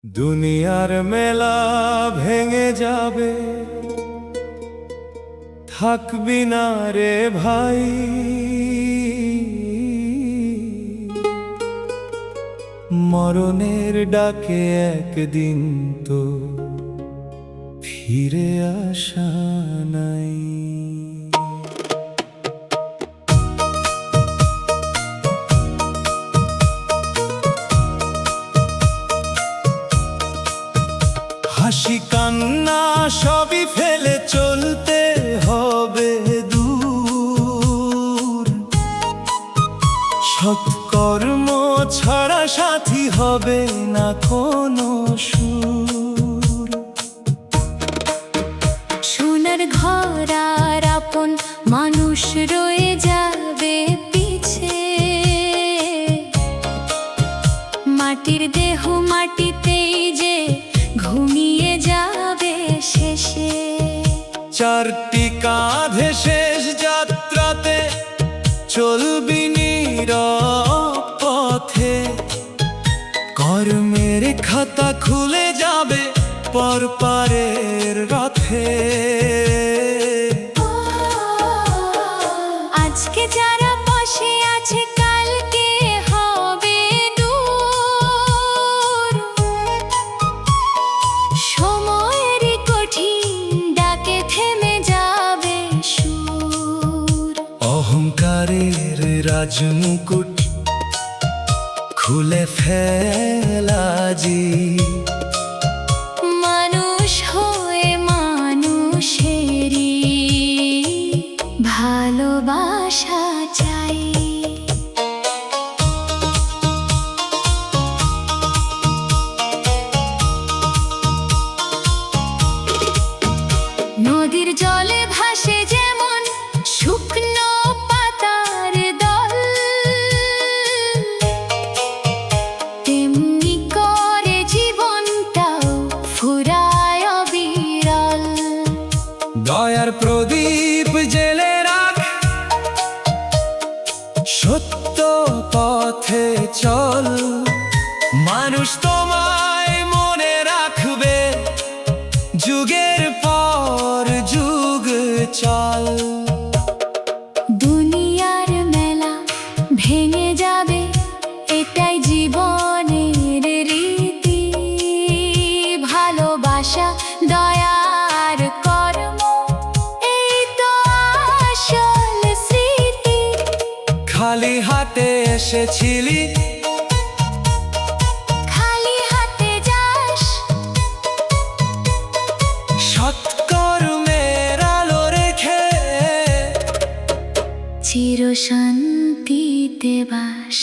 দুনিয়ার মেলা ভেঙে যাবে, থাকবি না রে ভাই। মরণের ডাকে একদিন তো ফিরে আসা নাই। হাসি কান্না সবই ফেলে চলতে হবে দূর, সৎকর্ম ছাড়া সাথী হবে না কোনো সুর। সোনার ঘর আর আপন মানুষ রয়ে যাবে পিছে, মাটির দেহ মাটিতেই যে ঘুমিয়ে যাবে শেষে। চারটি কাঁধে শেষ যাত্রাতে চলবি নীরব পথে, কর্মের খাতা খুলে যাবে পরপারের রথে। আজকে যারা পাশে আছে কালকে হবে দূর, সময়ের কঠিন ডাকে থেমে যাবে সুর। অহংকারের রাজমুকুট খুলে ফেলা জি, মানুষ হয়ে মানুষেরই ভালোবাসা চাই। নদীর জলে ভাসে যেমন শুকনো পাতার দল, তেমনি করে জীবনটাও ফুরায় অবিরল। দয়ার প্রদীপ জেলে রাখ, সত্য পথে চল, মানুষ তোমায় মনে রাখবে যুগের পর যুগ চল। দুনিয়ার মেলা ভেঙে যাবে, এটাই জীবনের রীতি। ভালোবাসা দয়ার কর্ম, এই তো আসল স্মৃতি। খালি হাতে এসেছিলি, খালি হাতে যাস, সৎকর্মের আলো রেখে চির শান্তিতে বাস।